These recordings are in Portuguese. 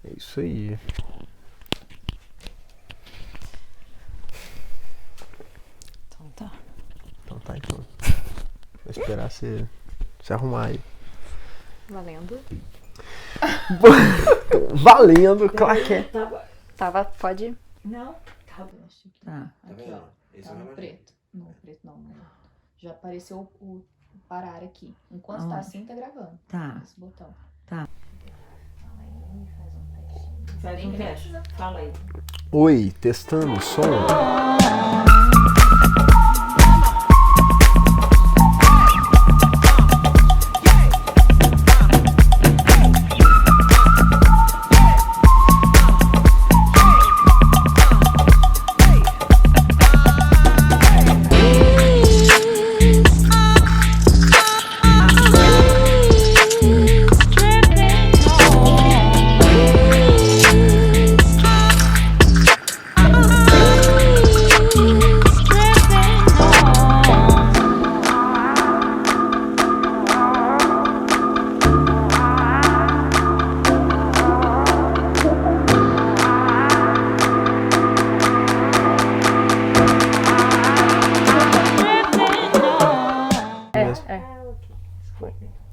É isso aí. Então tá. Então. Vou esperar você se arrumar aí. Valendo. Valendo, claro que é. Tava, pode ir. Não, tava, acho que Tá. aqui, ó. Tá no preto. Não, preto não, né? Já apareceu o parar aqui. Enquanto tá assim, tá gravando. Tá. Esse botão. Tá. Fala aí, faz um testinho. Faz um teste. Fala aí. Oi, testando o som.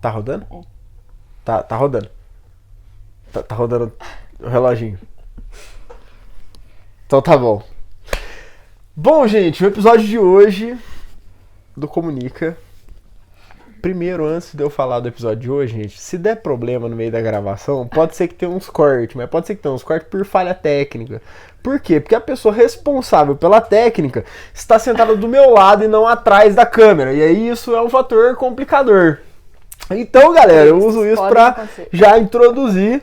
Tá rodando? Tá rodando. Tá rodando o reloginho. Então tá bom. Bom, gente, o episódio de hoje do Comunica. Primeiro, antes de eu falar do episódio de hoje, gente, se der problema no meio da gravação, pode ser que tenha uns cortes, mas pode ser que tenha uns cortes por falha técnica. Por quê? Porque a pessoa responsável pela técnica está sentada do meu lado e não atrás da câmera. E aí isso é um fator complicador. Então, galera, eu uso isso pra já introduzir.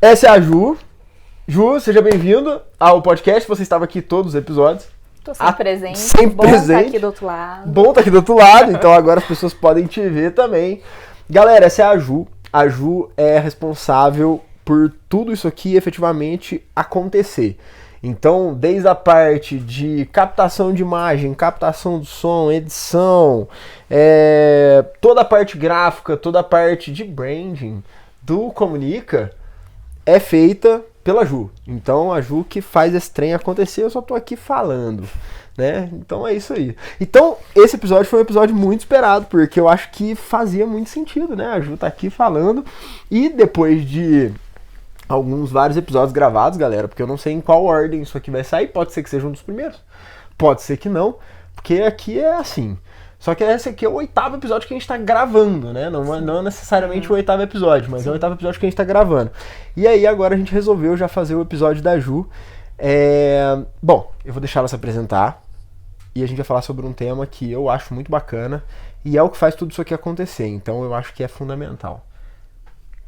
Essa é a Ju. Ju, seja bem-vindo ao podcast. Você estava aqui todos os episódios. Tô sempre presente. Sempre bom presente. Tá aqui do outro lado. Bom tá aqui do outro lado, então agora as pessoas podem te ver também. Galera, essa é a Ju. A Ju é responsável por tudo isso aqui efetivamente acontecer. Então, desde a parte de captação de imagem, captação do som, edição, toda a parte gráfica, toda a parte de branding do Comunica é feita pela Ju. Então, a Ju que faz esse trem acontecer, eu só tô aqui falando, né? Então, é isso aí. Então, esse episódio foi um episódio muito esperado, porque eu acho que fazia muito sentido, né? A Ju tá aqui falando e depois de vários episódios gravados, galera, porque eu não sei em qual ordem isso aqui vai sair, pode ser que seja um dos primeiros, pode ser que não, porque aqui é assim. Só que esse aqui é o 8º episódio que a gente tá gravando, né? Não necessariamente o 8º episódio, mas é o 8º episódio que a gente tá gravando. E aí agora a gente resolveu já fazer o episódio da Ju. Bom, eu vou deixar ela se apresentar e a gente vai falar sobre um tema que eu acho muito bacana e é o que faz tudo isso aqui acontecer, então eu acho que é fundamental.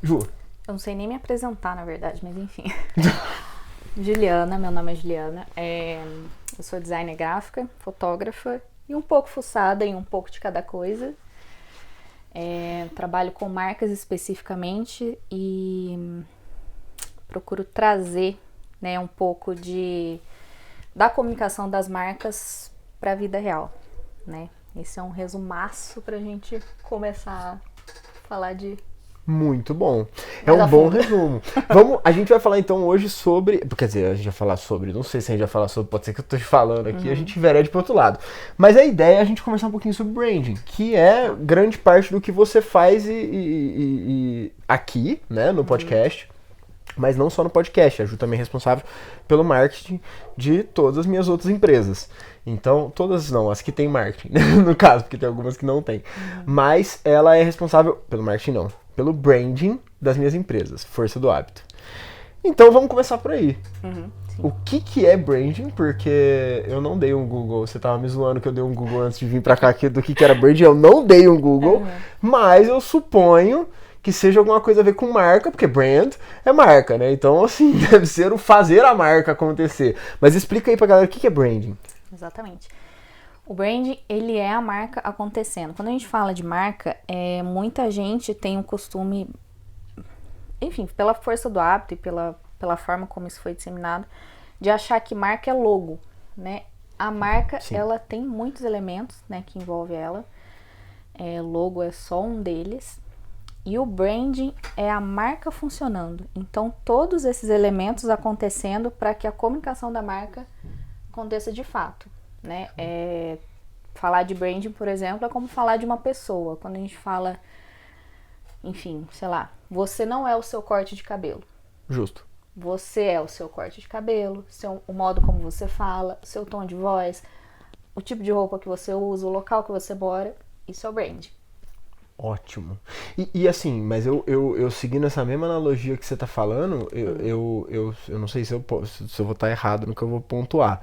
Ju. Eu não sei nem me apresentar, na verdade, mas enfim. Juliana, meu nome é Juliana. Eu sou designer gráfica, fotógrafa e um pouco fuçada em um pouco de cada coisa. Trabalho com marcas especificamente e procuro trazer, né, um pouco da comunicação das marcas para a vida real, né? Esse é um resumaço pra gente começar a falar de... Muito bom. É um bom resumo. A gente vai falar então hoje sobre... Quer dizer, a gente vai falar sobre... Não sei se a gente vai falar sobre... Pode ser que eu tô te falando aqui, a gente verede pro outro lado. Mas a ideia é a gente conversar um pouquinho sobre branding, que é grande parte do que você faz aqui, né, no podcast. Mas não só no podcast. A Ju também é responsável pelo marketing de todas as minhas outras empresas. Então, todas não, as que tem marketing, no caso, porque tem algumas que não tem. Mas ela é responsável pelo marketing não, pelo branding das minhas empresas, Força do Hábito. Então vamos começar por aí. O que é branding? Porque eu não dei um Google, você tava me zoando que eu dei um Google antes de vir pra cá aqui do que era branding, eu não dei um Google, mas eu suponho que seja alguma coisa a ver com marca, porque brand é marca, né? Então, assim, deve ser o fazer a marca acontecer. Mas explica aí pra galera o que é branding. Exatamente. O branding, ele é a marca acontecendo. Quando a gente fala de marca, muita gente tem um costume, enfim, pela força do hábito e pela forma como isso foi disseminado, de achar que marca é logo, né? A marca, Sim. ela tem muitos elementos, né, que envolve ela. Logo é só um deles. E o branding é a marca funcionando. Então, todos esses elementos acontecendo para que a comunicação da marca aconteça de fato, né? Falar de branding, por exemplo, é como falar de uma pessoa. Quando a gente fala, enfim, sei lá, você não é o seu corte de cabelo. Justo. Você é o seu corte de cabelo, o modo como você fala, o seu tom de voz, o tipo de roupa que você usa, o local que você mora. Isso é o branding. Ótimo. E assim, mas eu seguindo essa mesma analogia que você tá falando, eu não sei se eu vou estar errado no que eu vou pontuar.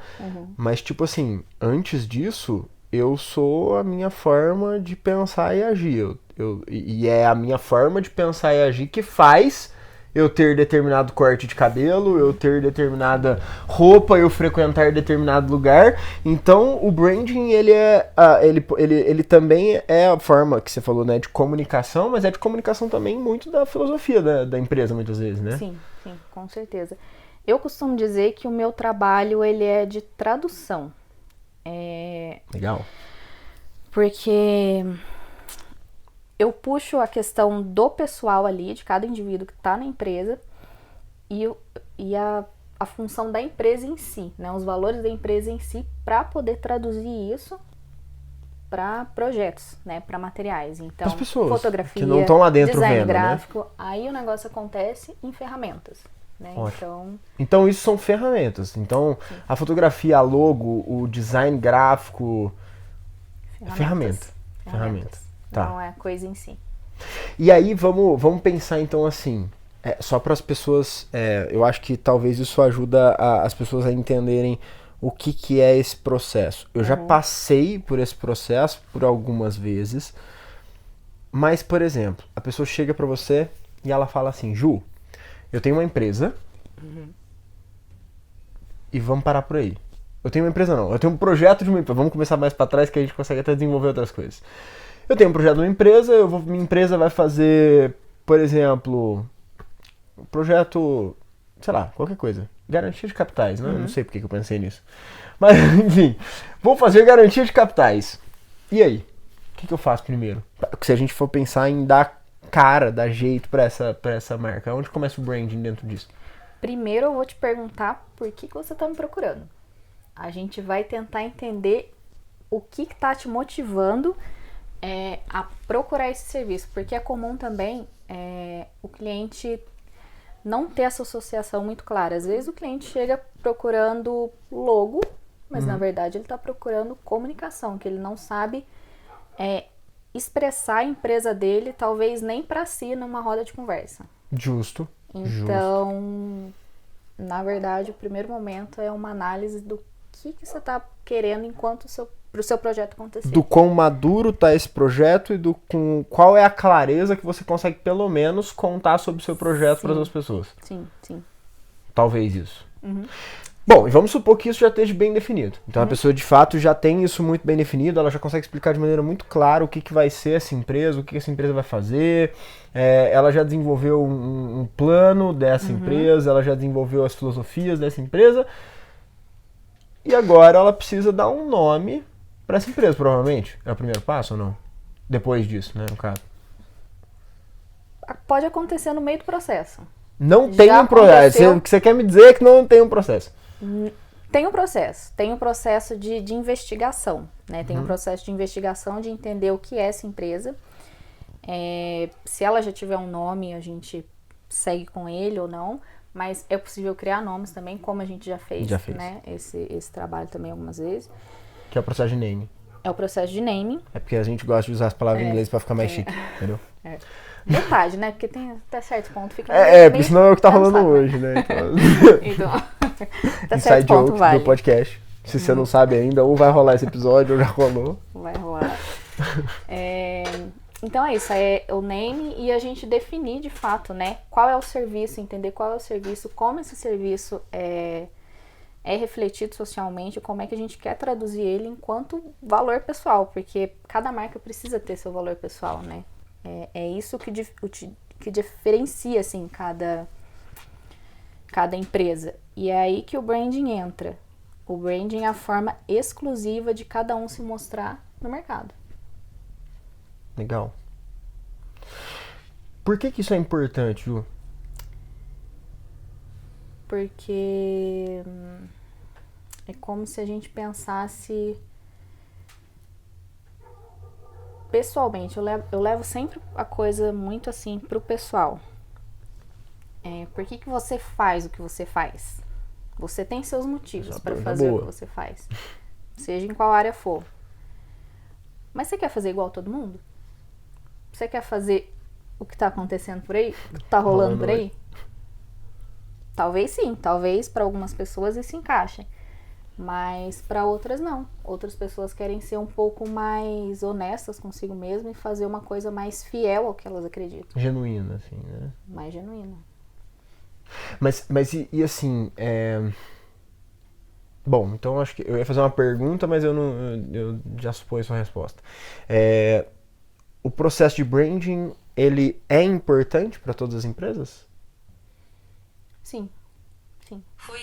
Mas, tipo assim, antes disso, eu sou a minha forma de pensar e agir. E é a minha forma de pensar e agir que faz eu ter determinado corte de cabelo, eu ter determinada roupa, eu frequentar determinado lugar. Então, o branding, ele também é a forma que você falou, né, de comunicação, mas é de comunicação também muito da filosofia da empresa, muitas vezes, né? Sim, com certeza. Eu costumo dizer que o meu trabalho, ele é de tradução. Legal. Porque eu puxo a questão do pessoal ali, de cada indivíduo que está na empresa, e a função da empresa em si, né? Os valores da empresa em si, para poder traduzir isso para projetos, né? Para materiais. Então, as pessoas fotografia, que não estão lá dentro design vendo, gráfico, né? Aí o negócio acontece em ferramentas, né? Então isso são ferramentas. Então, sim, a fotografia, a logo, o design gráfico, ferramenta. Tá. Não é coisa em si. E aí vamos pensar então assim, só para as pessoas, eu acho que talvez isso ajuda as pessoas a entenderem o que é esse processo. Eu já passei por esse processo por algumas vezes, mas, por exemplo, a pessoa chega para você e ela fala assim, Ju, eu tenho uma empresa e vamos parar por aí. Eu tenho uma empresa não, eu tenho um projeto de uma empresa, vamos começar mais para trás que a gente consegue até desenvolver outras coisas. Eu tenho um projeto de uma empresa, minha empresa vai fazer, por exemplo, um projeto, sei lá, qualquer coisa. Garantia de capitais, né? Eu não sei porque que eu pensei nisso. Mas, enfim, vou fazer garantia de capitais. E aí? O que eu faço primeiro? Se a gente for pensar em dar cara, dar jeito pra essa marca, onde começa o branding dentro disso? Primeiro eu vou te perguntar por que você tá me procurando. A gente vai tentar entender o que tá te motivando a procurar esse serviço, porque é comum também o cliente não ter essa associação muito clara. Às vezes o cliente chega procurando logo, mas na verdade ele está procurando comunicação, que ele não sabe expressar a empresa dele, talvez nem para si, numa roda de conversa. Justo. Então, na verdade, o primeiro momento é uma análise do que você está querendo enquanto para o seu projeto acontecer. Do quão maduro está esse projeto e com qual é a clareza que você consegue, pelo menos, contar sobre o seu projeto para as pessoas. Sim. Talvez isso. Bom, e vamos supor que isso já esteja bem definido. Então a pessoa, de fato, já tem isso muito bem definido, ela já consegue explicar de maneira muito clara o que vai ser essa empresa, o que essa empresa vai fazer, ela já desenvolveu um plano dessa empresa, ela já desenvolveu as filosofias dessa empresa, e agora ela precisa dar um nome para essa empresa, provavelmente. É o primeiro passo ou não? Depois disso, né, no caso. Pode acontecer no meio do processo. Não tem um processo. O que você quer me dizer é que não tem um processo. Tem um processo. Tem um processo de investigação, né? Tem um processo de investigação de entender o que é essa empresa. Se ela já tiver um nome, a gente segue com ele ou não. Mas é possível criar nomes também, como a gente já fez. Né? Esse trabalho também algumas vezes. Que é o processo de naming. É o processo de naming. É porque a gente gosta de usar as palavras em inglês para ficar mais chique, entendeu? Metade, né? Porque tem até certo ponto fica porque senão é o que tá rolando hoje, né? Então, até Inside certo ponto joke vale. do podcast. Se você não sabe ainda, ou vai rolar esse episódio, ou já rolou. Vai rolar. Então é isso, é o name e a gente definir de fato, né? Qual é o serviço, entender qual é o serviço, como esse serviço é refletido socialmente, como é que a gente quer traduzir ele enquanto valor pessoal, porque cada marca precisa ter seu valor pessoal, né? É isso que diferencia, assim, cada empresa. E é aí que o branding entra. O branding é a forma exclusiva de cada um se mostrar no mercado. Legal. Por que isso é importante, Ju? Porque é como se a gente pensasse pessoalmente. Eu levo sempre a coisa muito assim pro pessoal. Por que você faz o que você faz? Você tem seus motivos para fazer o que você faz, seja em qual área for. Mas você quer fazer igual todo mundo? Você quer fazer o que tá acontecendo por aí? O que tá rolando por aí? Talvez sim, talvez para algumas pessoas isso encaixe, mas para outras não. Outras pessoas querem ser um pouco mais honestas consigo mesma e fazer uma coisa mais fiel ao que elas acreditam. Genuína, assim, né? Mais genuína. Mas e assim, bom, então acho que eu ia fazer uma pergunta, mas eu já suponho sua resposta. O processo de branding, ele é importante para todas as empresas? Sim.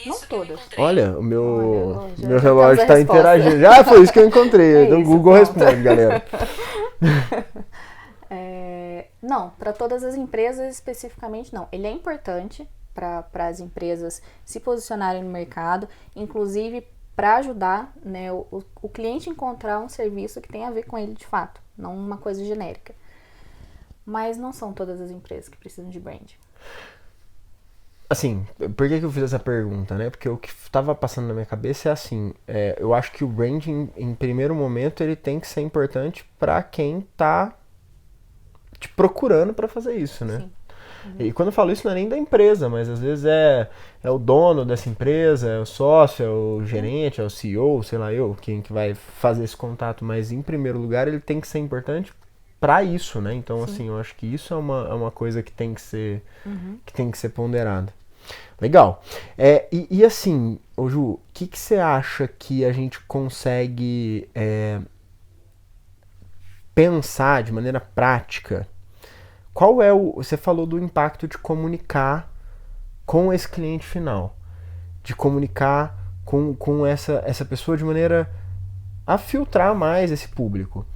Não todas. Olha, o meu já relógio está temos a resposta. interagindo. Foi isso que eu encontrei. Então o isso, Google pronto. responde, galera. Não, para todas as empresas especificamente não. Ele é importante para as empresas se posicionarem no mercado, inclusive para ajudar, né, o cliente a encontrar um serviço que tem a ver com ele de fato, não uma coisa genérica. Mas não são todas as empresas que precisam de brand. Assim, por que eu fiz essa pergunta, né? Porque o que estava passando na minha cabeça é assim, eu acho que o branding, em primeiro momento, ele tem que ser importante para quem tá te procurando para fazer isso, né? Sim. E quando eu falo isso não é nem da empresa, mas às vezes é o dono dessa empresa, é o sócio, é o gerente, é o CEO, sei lá quem que vai fazer esse contato, mas em primeiro lugar ele tem que ser importante para isso, né? Então, assim, eu acho que isso é uma coisa que tem que ser, que tem que ser ponderada. Legal. E assim, ô Ju, o que você acha que a gente consegue pensar de maneira prática? Qual é você falou do impacto de comunicar com esse cliente final, de comunicar com essa pessoa de maneira a filtrar mais esse público.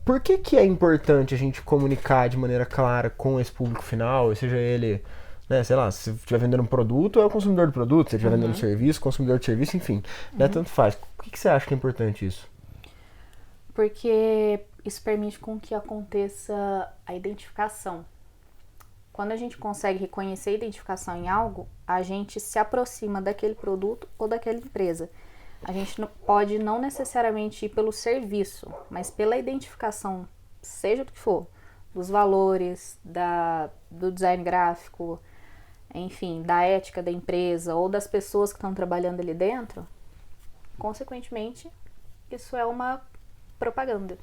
Por que é importante a gente comunicar de maneira clara com esse público final, seja ele, né, sei lá, se estiver vendendo um produto, é o consumidor do produto, se estiver vendendo um serviço, consumidor de serviço, enfim, né, tanto faz. Por que você acha que é importante isso? Porque isso permite com que aconteça a identificação. Quando a gente consegue reconhecer a identificação em algo, a gente se aproxima daquele produto ou daquela empresa. A gente pode não necessariamente ir pelo serviço, mas pela identificação, seja do que for, dos valores, do design gráfico, enfim, da ética da empresa ou das pessoas que estão trabalhando ali dentro. Consequentemente, isso é uma propaganda.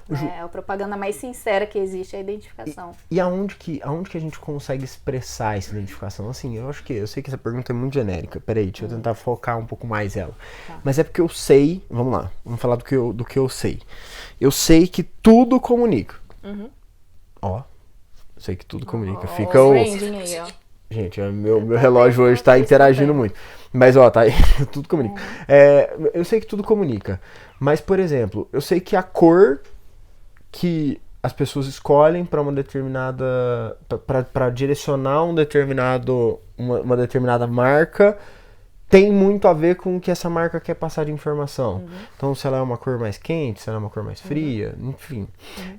Né? É a propaganda mais sincera que existe, é a identificação. E aonde que a gente consegue expressar essa identificação? Assim, eu sei que essa pergunta é muito genérica. Peraí, deixa eu tentar focar um pouco mais ela. Tá. Mas é porque eu sei, vamos lá, vamos falar do que eu sei. Eu sei que tudo comunica. Ó, eu sei que tudo comunica. Fica o... Aí, ó. Gente, meu relógio hoje tá interagindo muito. Mas, ó, tá aí, tudo comunica. Eu sei que tudo comunica. Mas, por exemplo, eu sei que a cor que as pessoas escolhem para uma determinada... para direcionar uma determinada marca tem muito a ver com o que essa marca quer passar de informação. Então, se ela é uma cor mais quente, se ela é uma cor mais fria, enfim.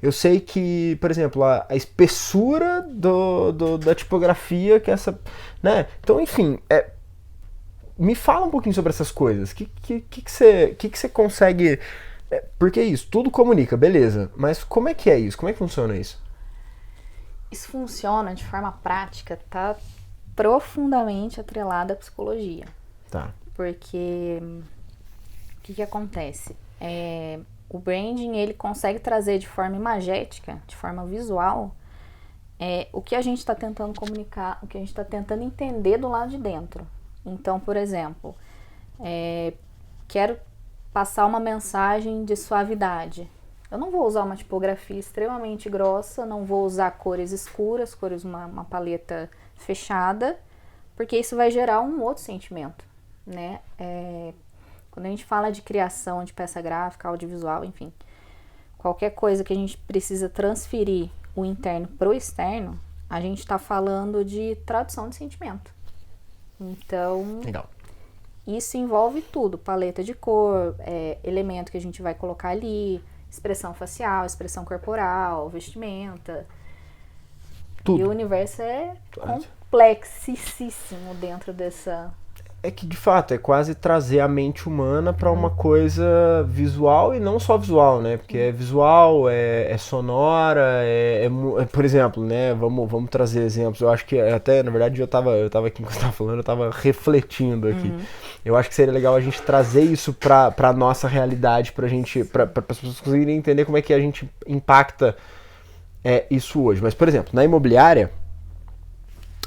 Eu sei que, por exemplo, a espessura da tipografia que essa... né? Então, enfim, me fala um pouquinho sobre essas coisas. O que você consegue... porque é isso, tudo comunica, beleza. Mas como é que é isso? Como é que funciona isso? Isso funciona de forma prática, tá profundamente atrelada à psicologia. Tá. Porque o que acontece? O branding, ele consegue trazer de forma imagética, de forma visual, o que a gente está tentando comunicar, o que a gente está tentando entender do lado de dentro. Então, por exemplo, quero passar uma mensagem de suavidade. Eu não vou usar uma tipografia extremamente grossa, não vou usar cores escuras, uma paleta fechada, porque isso vai gerar um outro sentimento, né? Quando a gente fala de criação de peça gráfica, audiovisual, enfim, qualquer coisa que a gente precisa transferir o interno para o externo, a gente tá falando de tradução de sentimento. Então, Legal. isso envolve tudo, paleta de cor, elemento que a gente vai colocar ali, expressão facial, expressão corporal, vestimenta. Tudo. E o universo é complexíssimo dentro dessa... É que, de fato, é quase trazer a mente humana para uma coisa visual e não só visual, né? Porque é visual, é sonora, por exemplo, né? Vamos trazer exemplos. Eu acho que até, na verdade, eu tava aqui enquanto você tava falando, eu tava refletindo aqui. Eu acho que seria legal a gente trazer isso pra nossa realidade, para as pessoas conseguirem entender como é que a gente impacta isso hoje. Mas, por exemplo, na imobiliária,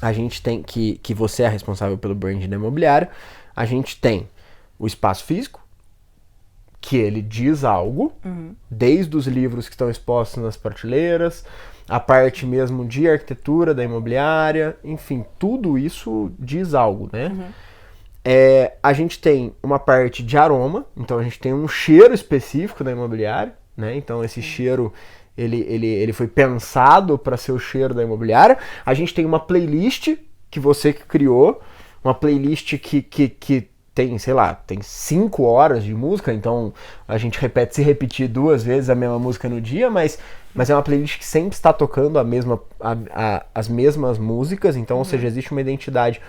a gente tem que você é responsável pelo branding da imobiliária, a gente tem o espaço físico, que ele diz algo, desde os livros que estão expostos nas prateleiras, a parte mesmo de arquitetura da imobiliária, enfim, tudo isso diz algo, né? A gente tem uma parte de aroma, então a gente tem um cheiro específico da imobiliária, né? Então esse cheiro... Ele foi pensado para ser o cheiro da imobiliária. A gente tem uma playlist que você que criou, uma playlist que tem, sei lá, tem 5 horas de música, então a gente se repetir 2 vezes a mesma música no dia, mas é uma playlist que sempre está tocando as mesmas músicas, então, ou seja, existe uma identidade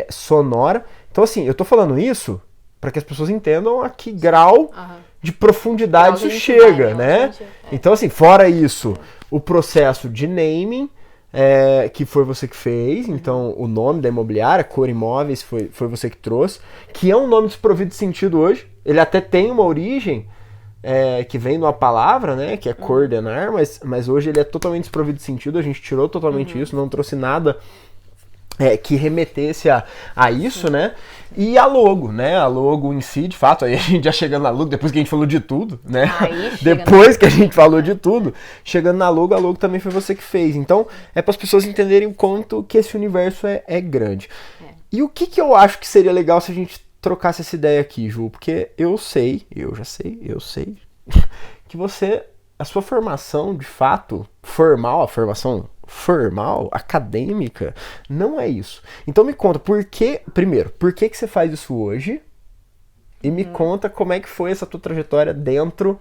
sonora. Então, assim, eu tô falando isso para que as pessoas entendam a que grau de profundidade isso chega, né? Então, assim, fora isso, o processo de naming, que foi você que fez, então o nome da imobiliária, Cor Imóveis, foi você que trouxe, que é um nome desprovido de sentido hoje. Ele até tem uma origem que vem de uma palavra, né, que é coordenar, mas hoje ele é totalmente desprovido de sentido, a gente tirou totalmente isso, não trouxe nada que remetesse a isso, né? E a logo, né? A logo em si, de fato, aí a gente já chegando na logo, depois que a gente falou de tudo, né? Depois que a gente falou de tudo, chegando na logo, a logo também foi você que fez. Então, é para as pessoas entenderem o quanto que esse universo é grande. E o que eu acho que seria legal se a gente trocasse essa ideia aqui, Ju? Porque eu sei, que a sua formação, de fato, a formação formal, acadêmica, não é isso. Então me conta, por que você faz isso hoje? E me conta como é que foi essa tua trajetória dentro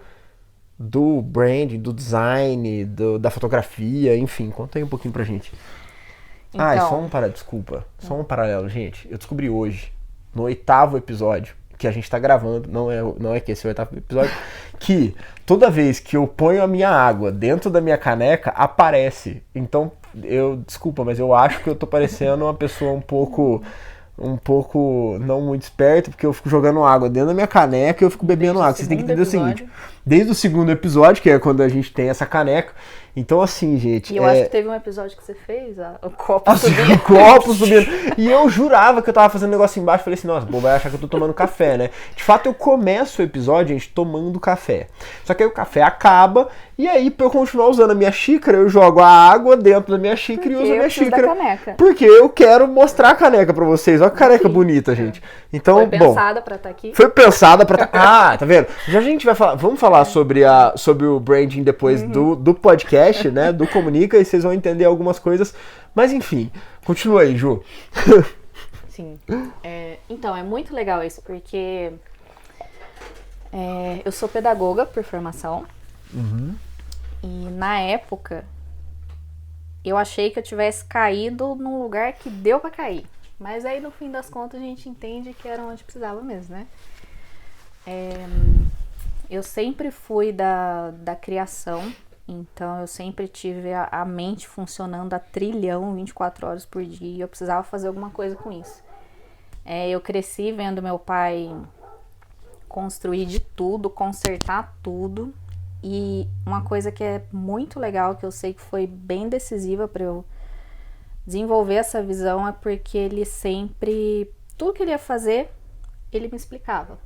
do branding, do design, da fotografia, enfim, conta aí um pouquinho pra gente. Então, Só um paralelo, gente. Eu descobri hoje, no 8º episódio, que a gente tá gravando, não é que esse é o 8º episódio, que toda vez que eu ponho a minha água dentro da minha caneca, aparece. Então, desculpa, mas eu acho que eu tô parecendo uma pessoa um pouco não muito esperta, porque eu fico jogando água dentro da minha caneca e eu fico bebendo água. Vocês têm que entender o seguinte, desde o 2º episódio, que é quando a gente tem essa caneca, então assim, gente... E eu acho que teve um episódio que você fez, o copo subindo. O copo subindo. E eu jurava que eu tava fazendo um negócio embaixo, falei assim, nossa, vai achar que eu tô tomando café, né? De fato, eu começo o episódio, gente, tomando café. Só que aí o café acaba, e aí pra eu continuar usando a minha xícara, eu jogo a água dentro da minha xícara e uso a minha xícara. Porque eu quero mostrar a caneca pra vocês. Olha que caneca bonita, gente. Então, foi pensada pra estar aqui. Foi pensada pra tá vendo? Já a gente vai falar, vamos falar sobre o branding depois do podcast, né, do Comunica, e vocês vão entender algumas coisas, mas enfim, continua aí, Ju. Sim, então é muito legal isso, porque eu sou pedagoga por formação, e na época eu achei que eu tivesse caído num lugar que deu pra cair, mas aí no fim das contas a gente entende que era onde precisava mesmo, né? Eu sempre fui da criação, então eu sempre tive a mente funcionando a trilhão, 24 horas por dia, e eu precisava fazer alguma coisa com isso. Eu cresci vendo meu pai construir de tudo, consertar tudo, e uma coisa que é muito legal, que eu sei que foi bem decisiva para eu desenvolver essa visão, é porque ele sempre, tudo que ele ia fazer, ele me explicava.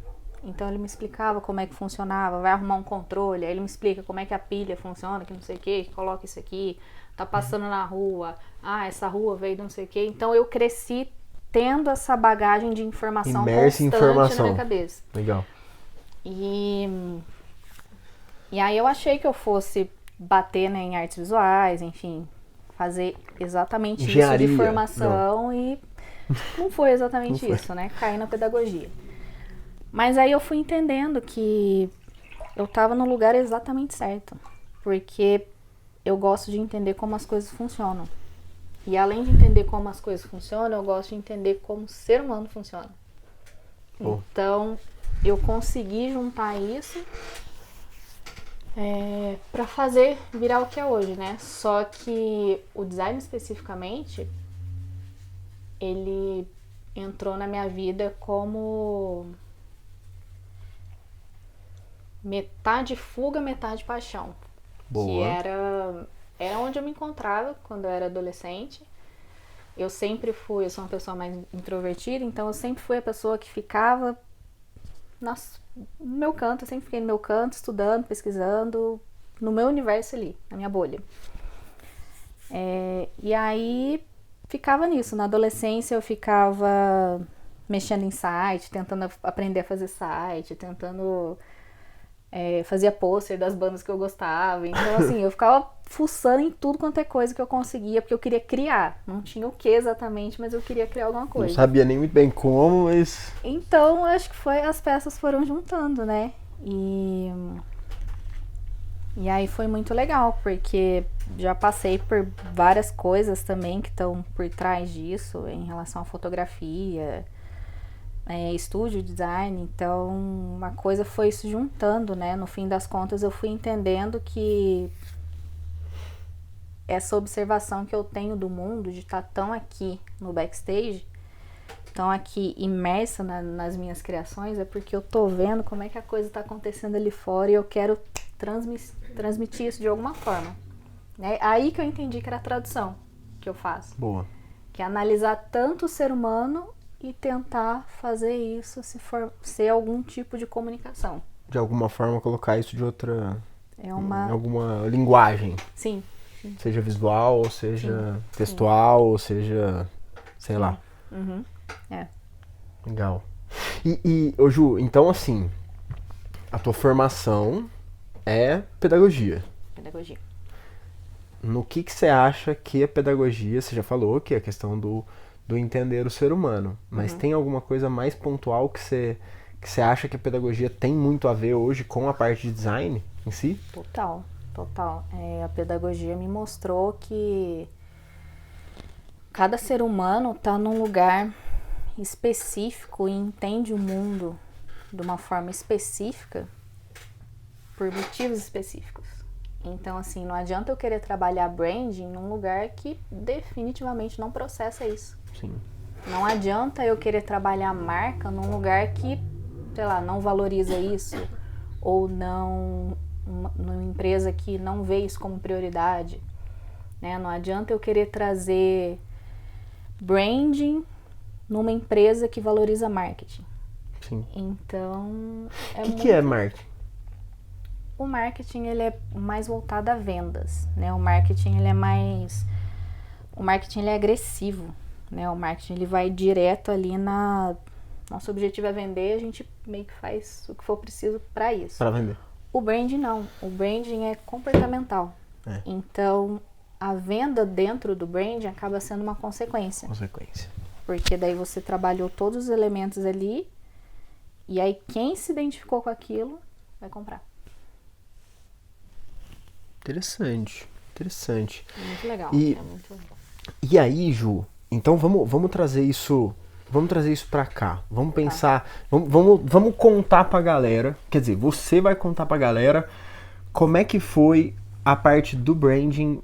Então ele me explicava como é que funcionava, vai arrumar um controle, aí ele me explica como é que a pilha funciona, que não sei o que coloca isso aqui, tá passando na rua, essa rua veio de não sei o que. Então eu cresci tendo essa bagagem de informação constante na minha cabeça. Legal. E aí eu achei que eu fosse bater, né, em artes visuais, enfim, fazer exatamente Engenharia. isso de formação e não foi exatamente isso, né? Caí na pedagogia. Mas aí eu fui entendendo que eu tava no lugar exatamente certo, porque eu gosto de entender como as coisas funcionam. E além de entender como as coisas funcionam, eu gosto de entender como o ser humano funciona. Então, eu consegui juntar isso para fazer virar o que é hoje, né? Só que o design especificamente, ele entrou na minha vida como metade fuga, metade paixão. Boa. Que era onde eu me encontrava quando eu era adolescente. Eu sou uma pessoa mais introvertida, então eu sempre fui a pessoa que ficava no meu canto, eu sempre fiquei no meu canto, estudando, pesquisando, no meu universo ali, na minha bolha. E aí ficava nisso. Na adolescência eu ficava mexendo em site, tentando aprender a fazer site, tentando fazia pôster das bandas que eu gostava. Então, assim, eu ficava fuçando em tudo quanto é coisa que eu conseguia, porque eu queria criar. Não tinha o que exatamente, mas eu queria criar alguma coisa. Não sabia nem muito bem como, mas... Então, acho que as peças foram juntando, né? E aí foi muito legal, porque já passei por várias coisas também que estão por trás disso, em relação à fotografia, estúdio, design. Então, uma coisa foi se juntando, né? No fim das contas, eu fui entendendo que essa observação que eu tenho do mundo, de estar tão aqui no backstage, tão aqui imersa nas minhas criações, é porque eu tô vendo como é que a coisa está acontecendo ali fora e eu quero transmitir isso de alguma forma. É aí que eu entendi que era a tradução que eu faço. Boa. Que é analisar tanto o ser humano e tentar fazer isso ser algum tipo de comunicação. De alguma forma colocar isso de outra... Em alguma linguagem. Sim. Seja visual, ou seja textual, ou seja... sei lá. Uhum. Legal. E ô Ju, então assim, a tua formação é pedagogia. Pedagogia. No que você acha que a pedagogia, você já falou que é a questão do entender o ser humano, mas tem alguma coisa mais pontual que você acha que a pedagogia tem muito a ver hoje com a parte de design em si? Total. A pedagogia me mostrou que cada ser humano está num lugar específico e entende o mundo de uma forma específica por motivos específicos. Então, assim, não adianta eu querer trabalhar branding num lugar que definitivamente não processa isso. Sim. Não adianta eu querer trabalhar marca num lugar que, sei lá, não valoriza isso, ou não, numa empresa que não vê isso como prioridade, né? Não adianta eu querer trazer branding numa empresa que valoriza marketing. Sim. Então, O que é marketing? O marketing, ele é mais voltado a vendas, né? O marketing, ele é agressivo, né? O marketing, ele vai direto ali nosso objetivo é vender, a gente meio que faz o que for preciso para isso. Para vender. O branding não. O branding é comportamental. Então, a venda dentro do branding acaba sendo uma consequência. Porque daí você trabalhou todos os elementos ali e aí quem se identificou com aquilo vai comprar. Interessante. É muito legal. E aí, Ju, então vamos trazer isso pra cá. Vamos pensar, vamos contar pra galera, quer dizer, você vai contar pra galera como é que foi a parte do branding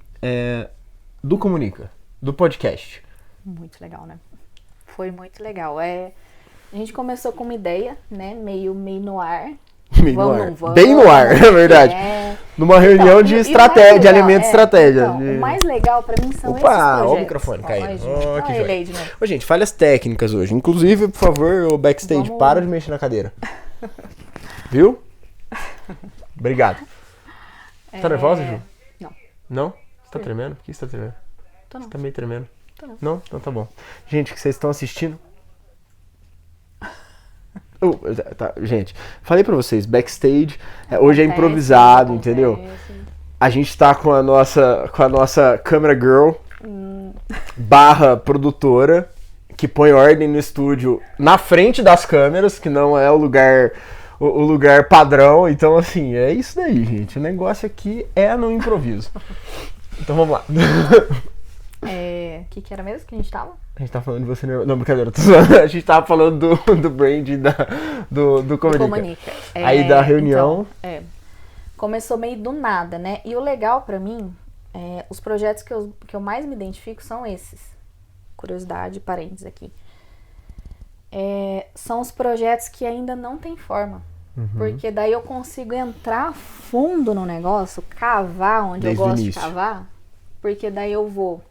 do Comunica, do podcast. Muito legal, né? Foi muito legal. A gente começou com uma ideia, né, meio no ar. Bem no ar, na verdade. Numa reunião de estratégia, de alimento de estratégia. Então, o mais legal pra mim são esses projetos. Olha o microfone caindo. Ô, gente, falhas técnicas hoje. Inclusive, por favor, o backstage, para de mexer na cadeira. Viu? Obrigado. Tá nervosa, Ju? Não. Não? Você tá tremendo? Por que você tá tremendo? Tô não. Você tá meio tremendo? Tô não. Não? Então tá bom. Gente, que vocês estão assistindo... tá, gente, falei pra vocês, backstage hoje é improvisado, entendeu? A gente tá com a nossa câmera girl, barra produtora, que põe ordem no estúdio na frente das câmeras, que não é o lugar padrão. Então, assim, é isso daí, gente. O negócio aqui é no improviso. Então, vamos lá. O que era mesmo que a gente tava? A gente tá falando de você... Não, brincadeira. Tô zoando. A gente tava falando do brand do Comunica. Aí da reunião... Então, começou meio do nada, né? E o legal pra mim, os projetos que eu mais me identifico são esses. Curiosidade, parênteses aqui. São os projetos que ainda não tem forma. Uhum. Porque daí eu consigo entrar fundo no negócio, cavar onde Desde eu o gosto de início. cavar. Porque daí eu vou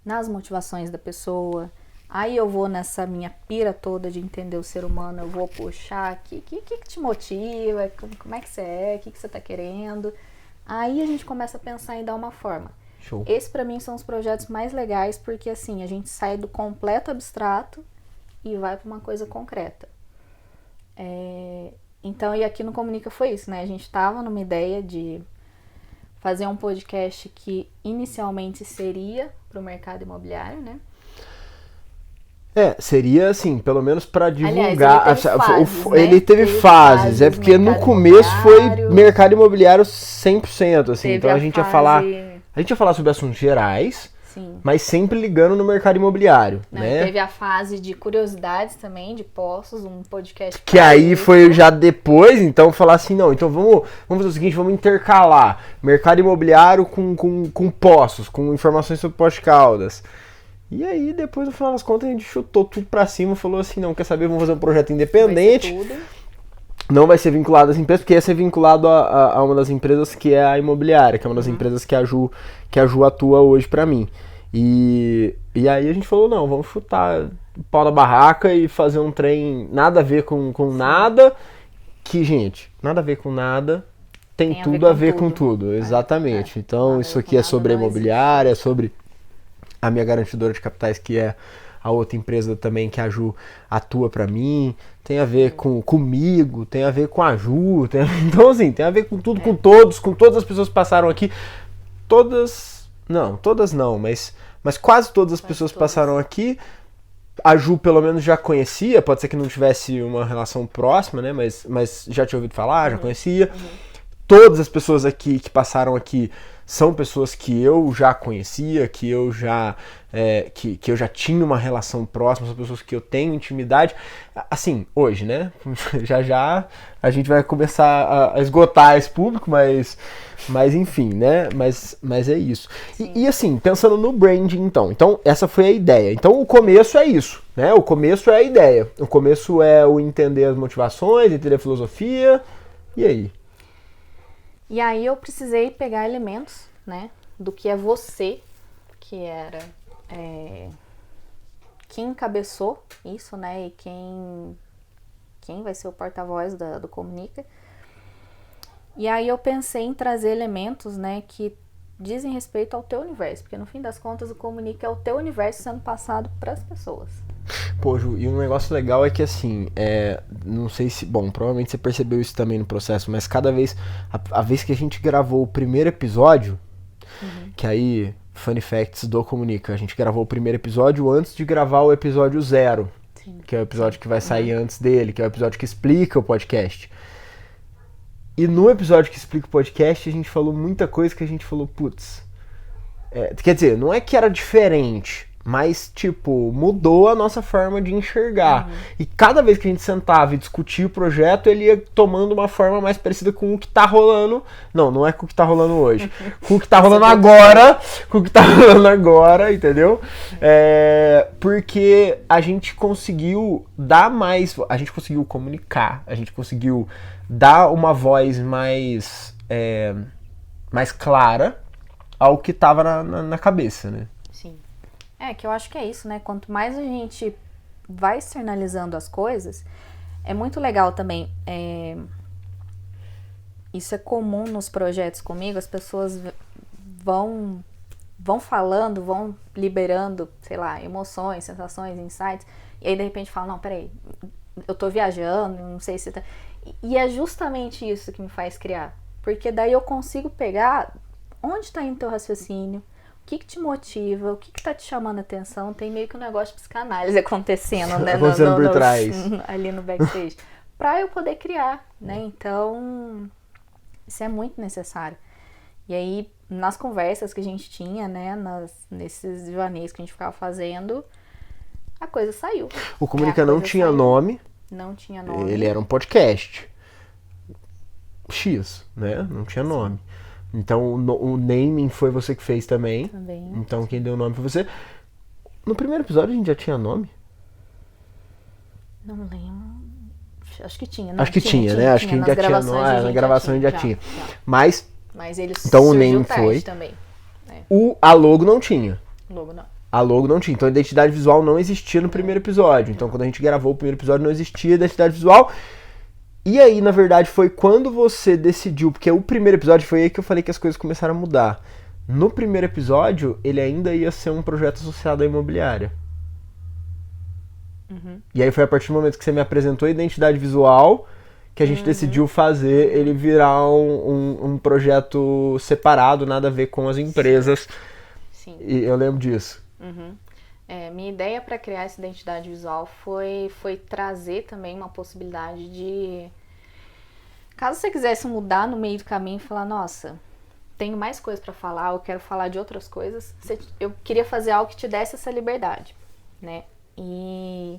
nas motivações da pessoa, aí eu vou nessa minha pira toda de entender o ser humano, eu vou puxar aqui, o que te motiva, como é que você é, o que você tá querendo. Aí a gente começa a pensar em dar uma forma. Show. Esse pra mim são os projetos mais legais, porque assim, a gente sai do completo abstrato e vai pra uma coisa concreta. Então, e aqui no Comunica foi isso, né? A gente tava numa ideia de fazer um podcast que inicialmente seria pro mercado imobiliário, né? Seria assim, pelo menos pra divulgar. Aliás, ele teve fases. É porque no começo foi mercado imobiliário 100%, assim. Então a gente ia falar sobre assuntos gerais, sim, mas sempre ligando no mercado imobiliário, né? Teve a fase de curiosidades também, de postos, um podcast. Que aí foi já depois, então falar assim, não, então vamos fazer o seguinte, vamos intercalar mercado imobiliário com postos, com informações sobre Poste-Caldas. E aí, depois, no final das contas, a gente chutou tudo pra cima, falou assim, não, quer saber, vamos fazer um projeto independente. Não vai ser vinculado às empresas, porque ia ser vinculado a uma das empresas que é a imobiliária, que é uma das empresas que a Ju atua hoje pra mim. E aí a gente falou, não, vamos chutar o pau da barraca e fazer um trem nada a ver com nada, que, gente, nada a ver com nada, tem tudo a ver com tudo, exatamente. Então, isso aqui é sobre a imobiliária, é sobre a minha garantidora de capitais, que é a outra empresa também que a Ju atua pra mim, tem a ver comigo, tem a ver com a Ju, então assim, tem a ver com tudo, com todas as pessoas que passaram aqui, todas não, mas quase todas as pessoas passaram aqui. A Ju pelo menos já conhecia, pode ser que não tivesse uma relação próxima, né, mas já tinha ouvido falar, já conhecia. Todas as pessoas aqui que passaram aqui são pessoas que eu já conhecia, que eu já tinha uma relação próxima, são pessoas que eu tenho intimidade. Assim, hoje, né? Já a gente vai começar a esgotar esse público, mas enfim, né? Mas é isso. E assim, pensando no branding, então essa foi a ideia. Então o começo é isso, né? O começo é a ideia. O começo é o entender as motivações, entender a filosofia. E aí? E aí eu precisei pegar elementos, né, do que é você, que era quem encabeçou isso, né, e quem vai ser o porta-voz do Comunica. E aí eu pensei em trazer elementos, né, que dizem respeito ao teu universo, porque no fim das contas o Comunica é o teu universo sendo passado para as pessoas. Pô, Ju, e um negócio legal é que assim, não sei se, bom, provavelmente você percebeu isso também no processo, mas cada vez, a vez que a gente gravou o primeiro episódio, que aí, Funny Facts do Comunica, a gente gravou o primeiro episódio antes de gravar o episódio 0, que é o episódio que vai sair antes dele, que é o episódio que explica o podcast. E no episódio que explica o podcast, a gente falou muita coisa que a gente falou, putz, quer dizer, não é que era diferente, mas, tipo, mudou a nossa forma de enxergar. E cada vez que a gente sentava e discutia o projeto, ele ia tomando uma forma mais parecida com o que tá rolando. Não é com o que tá rolando hoje. Com o que tá rolando agora. Com o que tá rolando agora, entendeu? Porque a gente conseguiu dar mais... A gente conseguiu comunicar. A gente conseguiu dar uma voz mais clara ao que tava na cabeça, né? Sim. Que eu acho que é isso, né? Quanto mais a gente vai externalizando as coisas, é muito legal também. Isso é comum nos projetos comigo, as pessoas vão falando, vão liberando, sei lá, emoções, sensações, insights, e aí de repente falam, não, peraí, eu tô viajando, não sei se tá... E é justamente isso que me faz criar, porque daí eu consigo pegar onde tá indo teu raciocínio, que te motiva, o que tá te chamando a atenção. Tem meio que um negócio de psicanálise acontecendo, né? Acontecendo por trás. Ali no backstage. Pra eu poder criar, né? Então, isso é muito necessário. E aí, nas conversas que a gente tinha, né? Nesses devaneios que a gente ficava fazendo, a coisa saiu. O Comunica não tinha nome. Não tinha nome. Ele era um podcast. X, né? Não tinha nome. Então, o naming foi você que fez também. Também. Então, quem deu o nome foi você. No primeiro episódio, a gente já tinha nome? Não lembro. Acho que tinha. Acho que tinha, né? Acho que a gente já tinha nome. Na gravação a gente já tinha. Mas ele então, o naming foi. Também. A logo não tinha. Logo não. A logo não tinha. Então, a identidade visual não existia no primeiro episódio. Então, quando a gente gravou o primeiro episódio, não existia identidade visual. E aí, na verdade, foi quando você decidiu, porque o primeiro episódio foi aí que eu falei que as coisas começaram a mudar. No primeiro episódio, ele ainda ia ser um projeto associado à imobiliária. Uhum. E aí foi a partir do momento que você me apresentou a identidade visual que a gente decidiu fazer ele virar um projeto separado, nada a ver com as empresas. Sim. E eu lembro disso. Uhum. Minha ideia para criar essa identidade visual foi trazer também uma possibilidade de... Caso você quisesse mudar no meio do caminho e falar, nossa, tenho mais coisas para falar, eu quero falar de outras coisas, eu queria fazer algo que te desse essa liberdade, né? E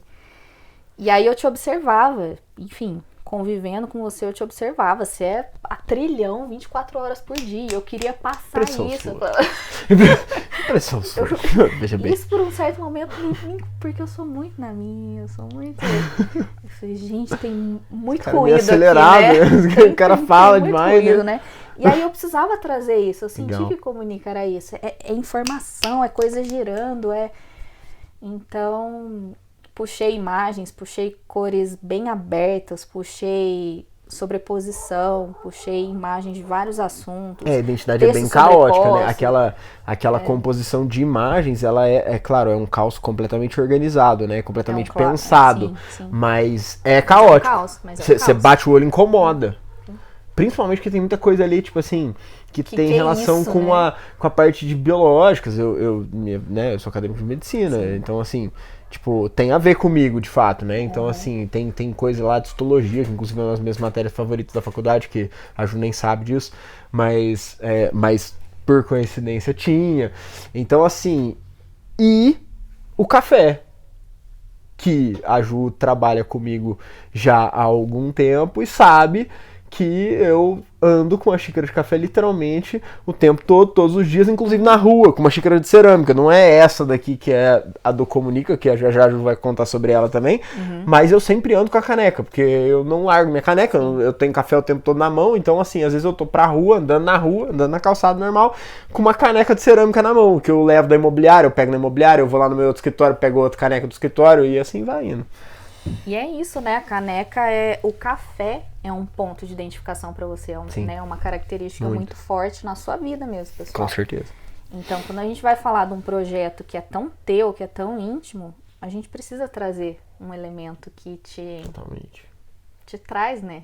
aí eu te observava, enfim, convivendo com você, eu te observava. Você é a trilhão 24 horas por dia. Eu queria passar Pressão isso. sua. Pressão sua. Veja bem. Isso por um certo momento, porque eu sou muito na minha, eu sou muito... Eu falei, gente, tem muito cara ruído acelerado, aqui, né? O cara fala demais, ruído, né? E aí eu precisava trazer isso, eu senti Legal. que comunicar era isso. É informação, é coisa girando, Então, puxei imagens, puxei cores bem abertas, puxei sobreposição, puxei imagens de vários assuntos. A identidade é bem caótica, né? Aquela É. composição de imagens, ela claro, é um caos completamente organizado, né? Completamente É um pensado. sim. Mas é caótico. Mas é um Você caos. bate o olho e incomoda. Principalmente porque tem muita coisa ali, tipo assim, que tem relação isso, com, né? com a parte de biológicas. Eu sou acadêmico de medicina, Sim. então assim, tipo, tem a ver comigo, de fato, né? Então, assim, tem coisa lá de histologia, que inclusive é uma das minhas matérias favoritas da faculdade, que a Ju nem sabe disso, mas por coincidência tinha. Então, assim, e o café, que a Ju trabalha comigo já há algum tempo e sabe que eu ando com uma xícara de café literalmente o tempo todo, todos os dias, inclusive na rua, com uma xícara de cerâmica. Não é essa daqui que é a do Comunica, que já a Ju vai contar sobre ela também, mas eu sempre ando com a caneca, porque eu não largo minha caneca, eu tenho café o tempo todo na mão, então assim, às vezes eu tô pra rua, andando na calçada normal, com uma caneca de cerâmica na mão, que eu levo da imobiliária, eu pego na imobiliária, eu vou lá no meu outro escritório, pego outra caneca do escritório e assim vai indo. E é isso, né? A caneca o café é um ponto de identificação para você, né? Uma característica muito forte na sua vida mesmo, pessoal. Com certeza. Então, quando a gente vai falar de um projeto que é tão teu, que é tão íntimo, a gente precisa trazer um elemento que te traz, né?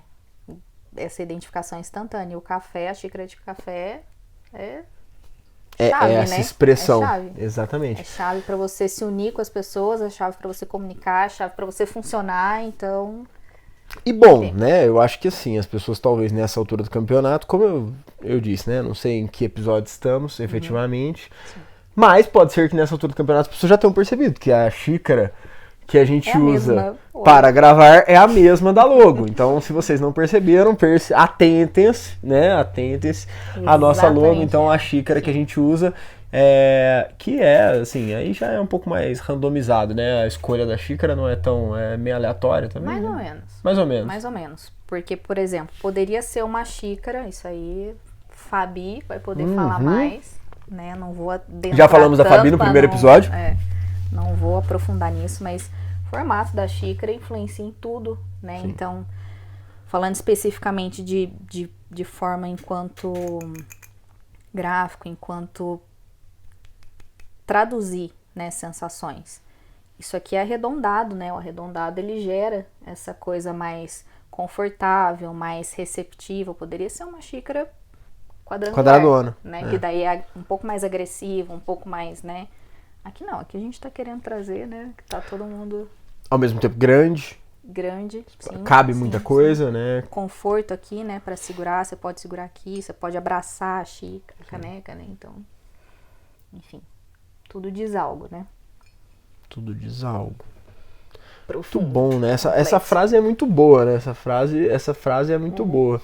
Essa identificação instantânea. O café, a xícara de café é chave, essa né? expressão. É chave. Exatamente. É chave para você se unir com as pessoas, é chave para você comunicar, é chave para você funcionar, então... E bom, né, eu acho que assim, as pessoas talvez nessa altura do campeonato, como eu disse, né, não sei em que episódio estamos, efetivamente, mas pode ser que nessa altura do campeonato as pessoas já tenham percebido que a xícara que a gente usa para gravar é a mesma da logo. Então, se vocês não perceberam, atentem-se, né? Atentem-se à nossa logo. Então, a xícara que a gente usa, que assim, aí já é um pouco mais randomizado, né? A escolha da xícara não é tão, meio aleatória também. Mais né? ou menos. Mais ou menos. Mais ou menos. Porque, por exemplo, poderia ser uma xícara, isso aí, Fabi vai poder falar mais, né? Não vou adentrar já falamos da Fabi no primeiro episódio. Não vou aprofundar nisso, mas o formato da xícara influencia em tudo, né? Sim. Então, falando especificamente de forma enquanto gráfico, enquanto traduzir, né, sensações. Isso aqui é arredondado, né? O arredondado, ele gera essa coisa mais confortável, mais receptiva. Poderia ser uma xícara quadradona, né? Que daí é um pouco mais agressivo, um pouco mais, né? Aqui não, aqui a gente tá querendo trazer, né? Que tá todo mundo ao mesmo tempo grande, sim, cabe sim, muita sim. coisa, né? Conforto aqui, né? Pra segurar, você pode segurar aqui, você pode abraçar a xícara, a caneca, né? Então, enfim, tudo diz algo, né? Tudo diz algo. Profundo. Muito bom, né? Essa Complexo. frase é muito boa, né? Essa frase é muito boa.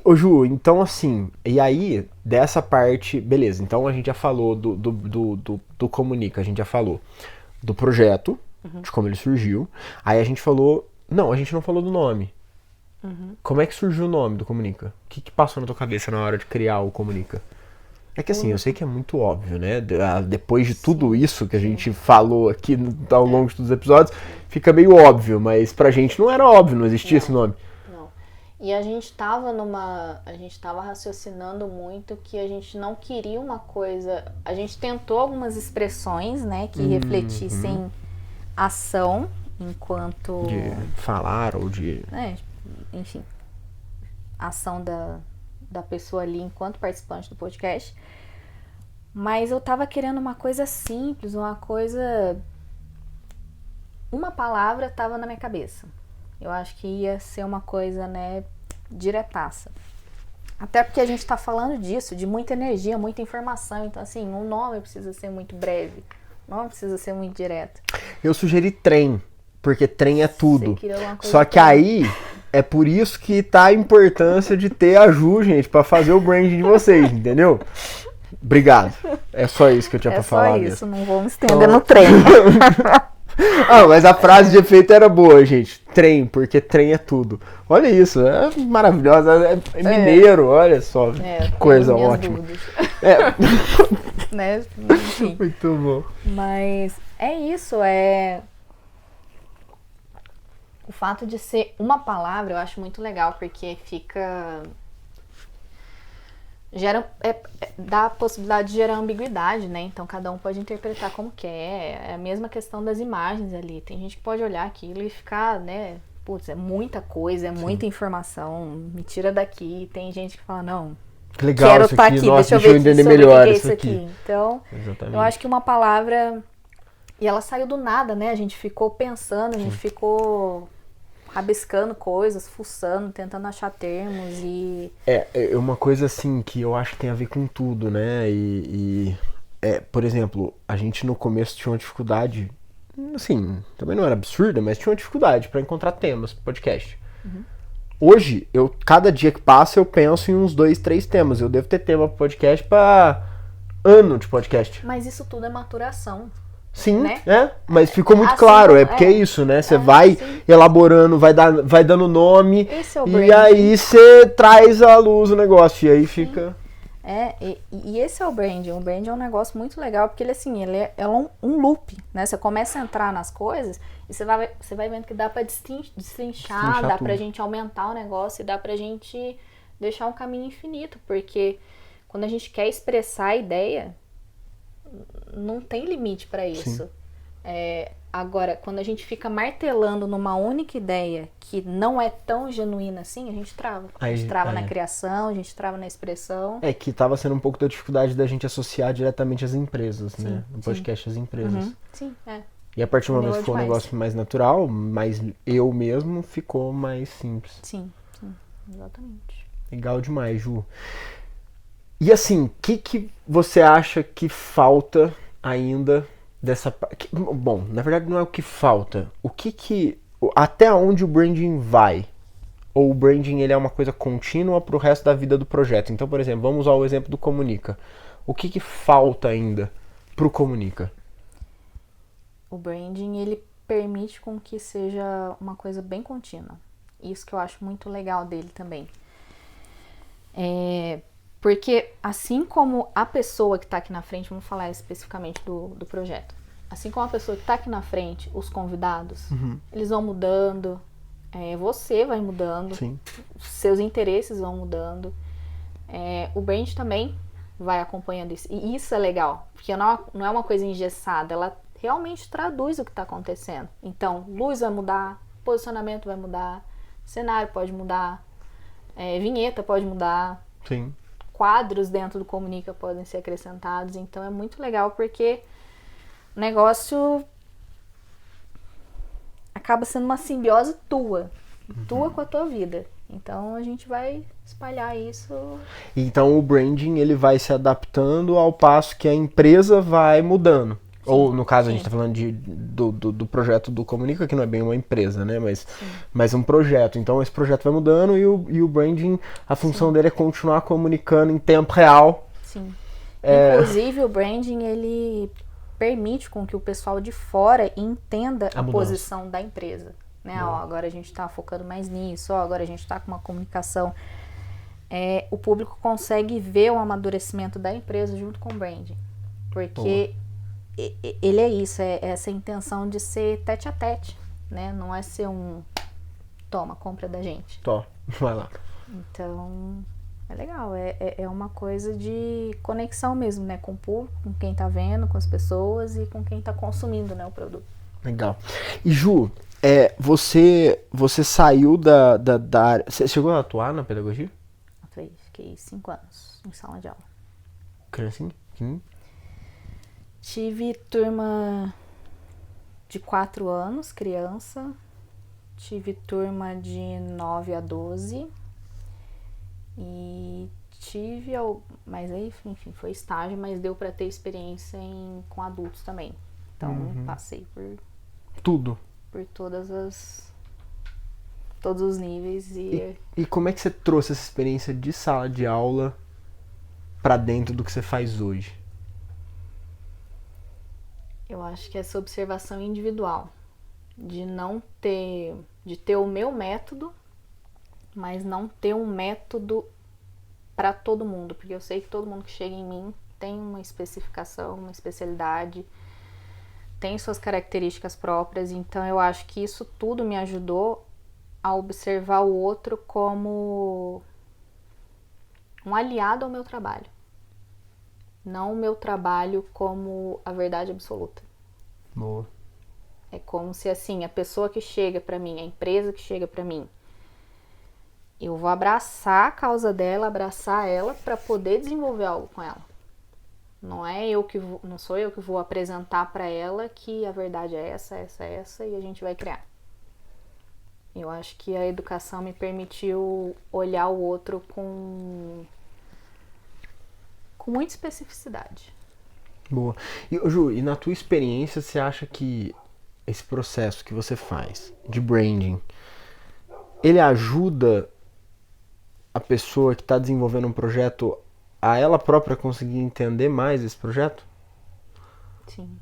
Ô Ju, então assim, e aí, dessa parte, beleza, então a gente já falou do Comunica, a gente já falou do projeto, de como ele surgiu, aí a gente falou, não, a gente não falou do nome. Como é que surgiu o nome do Comunica? O que passou na tua cabeça na hora de criar o Comunica? É que assim, eu sei que é muito óbvio, né? Depois de tudo isso que a gente falou aqui ao longo de todos os episódios, fica meio óbvio, mas pra gente não era óbvio, não existia esse nome. Não. E a gente tava raciocinando muito que a gente não queria uma coisa, a gente tentou algumas expressões, né, que refletissem ação enquanto... De falar ou de... enfim, ação da pessoa ali enquanto participante do podcast. Mas eu tava querendo uma coisa simples, uma palavra tava na minha cabeça. Eu acho que ia ser uma coisa, né, diretaça. Até porque a gente tá falando disso, de muita energia, muita informação. Então, assim, o nome precisa ser muito breve. O nome precisa ser muito direto. Eu sugeri trem, porque trem é tudo. Você queria alguma coisa Só que aí, é por isso que tá a importância de ter a Ju, gente, pra fazer o branding de vocês, entendeu? Obrigado. É só isso que eu tinha pra falar. É só isso, mesmo. não vou me estender no trem. Mas a frase de efeito era boa, gente. Trem, porque trem é tudo. Olha isso, é maravilhosa. É mineiro, olha só. Que coisa ótima. Né? Enfim. Muito bom. Mas é isso, o fato de ser uma palavra eu acho muito legal, porque dá a possibilidade de gerar ambiguidade, né? Então cada um pode interpretar como quer. É a mesma questão das imagens ali. Tem gente que pode olhar aquilo e ficar, né? Putz, é muita coisa, é muita informação, me tira daqui. Tem gente que fala, não, que legal quero isso estar aqui. aqui, Nossa, deixa eu entender ver melhor o que é isso aqui. Então, exatamente. Eu acho que uma palavra... E ela saiu do nada, né? A gente ficou pensando, a gente ficou rabiscando coisas, fuçando, tentando achar termos e... É uma coisa assim que eu acho que tem a ver com tudo, né? Por exemplo, a gente no começo tinha uma dificuldade, assim, também não era absurda, mas tinha uma dificuldade pra encontrar temas pro podcast. Hoje, cada dia que passa eu penso em uns 2, 3 temas. Eu devo ter tema pro podcast pra ano de podcast. Mas isso tudo é maturação. Sim, né? Mas ficou muito Assim, claro, porque é isso, né? Você vai elaborando, vai dando nome, Esse é o e branding. aí você traz à luz o negócio, e aí fica... E esse é o branding. O branding é um negócio muito legal, porque ele é um loop, né? Você começa a entrar nas coisas e você vai vendo que dá pra destrinchar, dá pra gente aumentar o negócio e dá pra gente deixar um caminho infinito, porque quando a gente quer expressar a ideia, não tem limite pra isso. Agora, quando a gente fica martelando numa única ideia que não é tão genuína assim, a gente trava. A gente trava na criação, a gente trava na expressão. É que tava sendo um pouco da dificuldade da gente associar diretamente às empresas, né? No podcast às empresas. Sim, E a partir do momento que ficou um demais. negócio mais natural, mais eu mesmo, ficou mais simples. Sim, exatamente. Legal demais, Ju. E assim, o que você acha que falta ainda dessa... Bom, na verdade não é o que falta. Até onde o branding vai? Ou o branding ele é uma coisa contínua pro resto da vida do projeto? Então, por exemplo, vamos usar o exemplo do Comunica. O que falta ainda pro Comunica? O branding, ele permite com que seja uma coisa bem contínua. Isso que eu acho muito legal dele também. Porque assim como a pessoa que está aqui na frente, vamos falar especificamente do projeto, assim como a pessoa que está aqui na frente, os convidados, eles vão mudando, você vai mudando, Sim. seus interesses vão mudando, o brand também vai acompanhando isso. E isso é legal, porque não é uma coisa engessada, ela realmente traduz o que está acontecendo. Então, luz vai mudar, posicionamento vai mudar, cenário pode mudar, vinheta pode mudar. Sim. quadros dentro do Comunica podem ser acrescentados. Então é muito legal porque o negócio acaba sendo uma simbiose tua com a tua vida. Então a gente vai espalhar isso. Então o branding ele vai se adaptando ao passo que a empresa vai mudando. Sim, ou no caso a gente sim. está falando do projeto do Comunica, que não é bem uma empresa, né? Mas um projeto. Então esse projeto vai mudando e o branding, a função dele é continuar comunicando em tempo real. Sim. Inclusive o branding ele permite com que o pessoal de fora entenda a posição da empresa. Né? Ó, agora a gente está focando mais nisso, ó, agora a gente está com uma comunicação. O público consegue ver o amadurecimento da empresa junto com o branding. Porque ele é isso, é essa intenção de ser tete a tete, né? Não é ser toma, compra da gente. Vai lá. Então, é legal, é uma coisa de conexão mesmo, né? Com o público, com quem tá vendo, com as pessoas e com quem tá consumindo, né, o produto. Legal. E Ju, você saiu da área... Você chegou a atuar na pedagogia? Fiquei 5 anos em sala de aula. Criancinha? Tive turma de 4 anos, criança. Tive turma de 9 a 12. E mas aí, enfim, foi estágio, mas deu pra ter experiência com adultos também. Então, passei por tudo. Por todos os níveis. E como é que você trouxe essa experiência de sala de aula pra dentro do que você faz hoje? Eu acho que essa observação individual, de ter o meu método, mas não ter um método para todo mundo, porque eu sei que todo mundo que chega em mim tem uma especificação, uma especialidade, tem suas características próprias, então eu acho que isso tudo me ajudou a observar o outro como um aliado ao meu trabalho. Não o meu trabalho como a verdade absoluta. Boa. É como se, assim, a pessoa que chega pra mim, a empresa que chega pra mim, eu vou abraçar a causa dela, abraçar ela pra poder desenvolver algo com ela. Não sou eu que vou apresentar pra ela que a verdade é essa e a gente vai criar. Eu acho que a educação me permitiu olhar o outro com muita especificidade. Boa. E, Ju, na tua experiência, você acha que esse processo que você faz de branding, ele ajuda a pessoa que está desenvolvendo um projeto a ela própria conseguir entender mais esse projeto? Sim.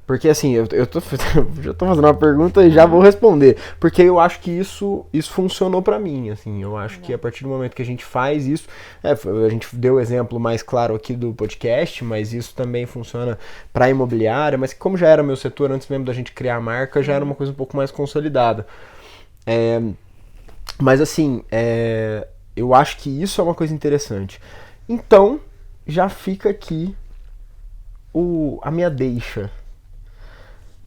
Porque assim, já tô fazendo uma pergunta e já vou responder. Porque eu acho que isso funcionou pra mim, assim. Eu acho que a partir do momento que a gente faz isso... a gente deu o exemplo mais claro aqui do podcast, mas isso também funciona pra imobiliária. Mas como já era meu setor, antes mesmo da gente criar a marca, já era uma coisa um pouco mais consolidada. Mas assim, eu acho que isso é uma coisa interessante. Então, já fica aqui a minha deixa.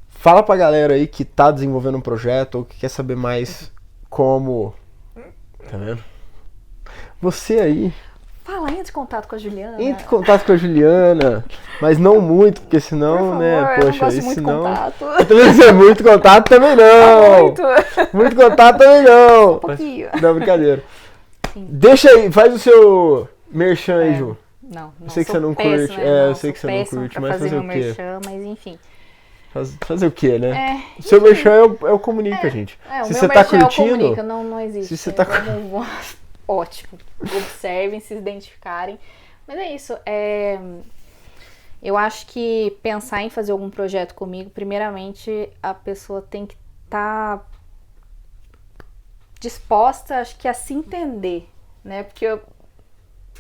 Fala pra galera aí que tá desenvolvendo um projeto ou que quer saber mais como... Tá vendo? Você aí... Fala, entre em contato com a Juliana. Entre em contato com a Juliana, mas não muito, porque senão, por favor, né, poxa, eu não gosto aí muito senão... contato. Muito contato também não! Muito! Muito contato também não! Um pouquinho. Não, brincadeira. Sim. Deixa aí, faz o seu merchan aí, Ju. Não Eu sei que sou você não péssima, curte, né? eu sei que você não curte, mas fazer o quê? Merchan, mas enfim. Fazer o quê, né? O seu enfim. merchan é o comunica, gente. O se meu você tá merchan curtindo... é o comunica, não existe. Se você tá... Ótimo. Observem, se identificarem. Mas é isso. Eu acho que pensar em fazer algum projeto comigo, primeiramente, a pessoa tem que estar disposta, acho que, a se entender, né? Porque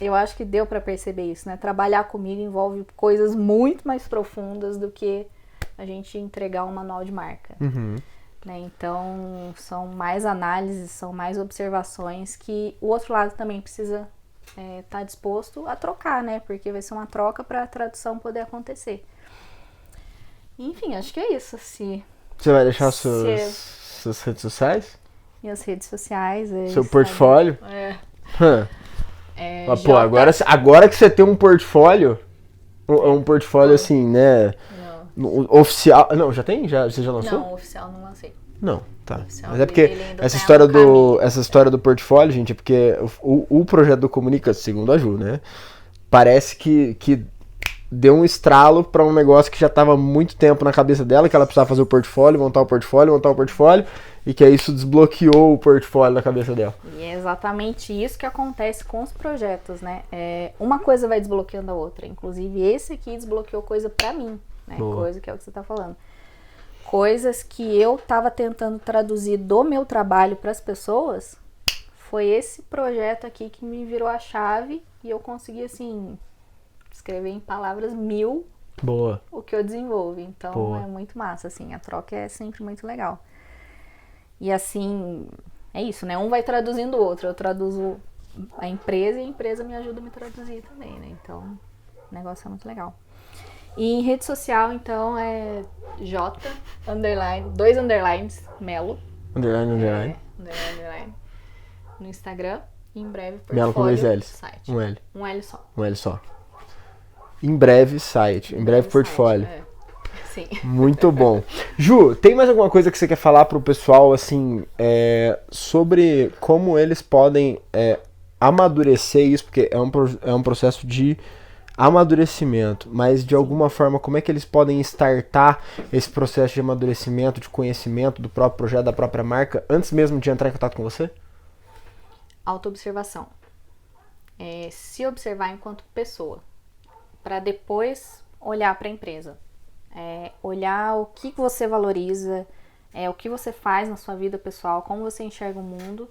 eu acho que deu pra perceber isso, né? Trabalhar comigo envolve coisas muito mais profundas do que a gente entregar um manual de marca. Uhum. Né? Então, são mais análises, são mais observações que o outro lado também precisa estar disposto a trocar, né? Porque vai ser uma troca para a tradução poder acontecer. Enfim, acho que é isso. Você vai deixar suas redes sociais? Minhas redes sociais. Seu portfólio? Mas, pô, agora que você tem um portfólio, um portfólio assim, né? Não. Oficial. Não, já tem? Você já lançou? Não, oficial não lancei. Não, tá. Oficial, Mas é porque ele ainda essa tá história, no caminho. essa história do portfólio, gente, é porque o projeto do Comunica, segundo a Ju, né? Parece que deu um estralo pra um negócio que já tava há muito tempo na cabeça dela, que ela precisava fazer o portfólio, montar o portfólio, e que aí isso desbloqueou o portfólio na cabeça dela. E é exatamente isso que acontece com os projetos, né? Uma coisa vai desbloqueando a outra. Inclusive, esse aqui desbloqueou coisa pra mim, né? Boa. Coisa que é o que você tá falando. Coisas que eu tava tentando traduzir do meu trabalho pras pessoas, foi esse projeto aqui que me virou a chave e eu consegui, assim, escrever em palavras 1000 Boa. o que eu desenvolvo. Então, Boa. é muito massa, assim. A troca é sempre muito legal. E, assim, é isso, né? Um vai traduzindo o outro. Eu traduzo a empresa e a empresa me ajuda a me traduzir também, né? Então, o negócio é muito legal. E em rede social, então, é J, underline, 2 underlines, Melo. Underline. Underline. No Instagram. E em breve, Melo com portfólio 2 L's. site. Um L. Um L só. Um L só. Em breve site. Em breve portfólio. Site, Sim. Muito bom. Ju, tem mais alguma coisa que você quer falar pro pessoal, assim, sobre como eles podem amadurecer isso? Porque é um processo de amadurecimento, mas de alguma forma, como é que eles podem startar esse processo de amadurecimento, de conhecimento do próprio projeto, da própria marca, antes mesmo de entrar em contato com você? Autoobservação. Se observar enquanto pessoa, para depois olhar para a empresa. Olhar o que você valoriza, o que você faz na sua vida pessoal, como você enxerga o mundo,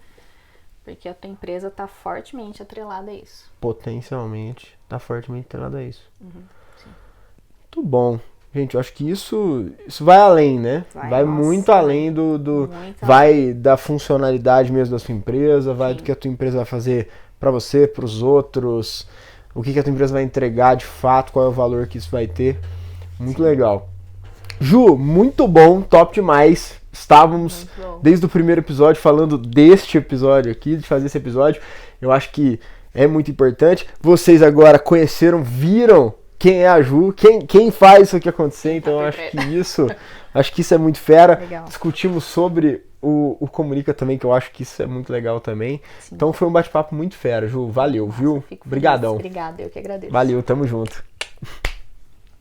porque a tua empresa está fortemente atrelada a isso. Potencialmente, tá fortemente atrelado a isso. Sim. Muito bom. Gente, eu acho que isso vai além, né? Vai nossa, muito além vai da funcionalidade mesmo da sua empresa, vai Sim. do que a tua empresa vai fazer pra você, pros outros, o que a tua empresa vai entregar de fato, qual é o valor que isso vai ter. Muito legal. Ju, muito bom, top demais. Estávamos desde o primeiro episódio falando deste episódio aqui, de fazer esse episódio. Eu acho que é muito importante. Vocês agora conheceram, viram quem é a Ju, quem faz isso aqui acontecer. Então eu acho que isso é muito fera. Legal. Discutimos sobre o Comunica também, que eu acho que isso é muito legal também. Sim. Então foi um bate-papo muito fera, Ju. Valeu, viu? Fico feliz. Obrigadão. Obrigada, eu que agradeço. Valeu, tamo junto.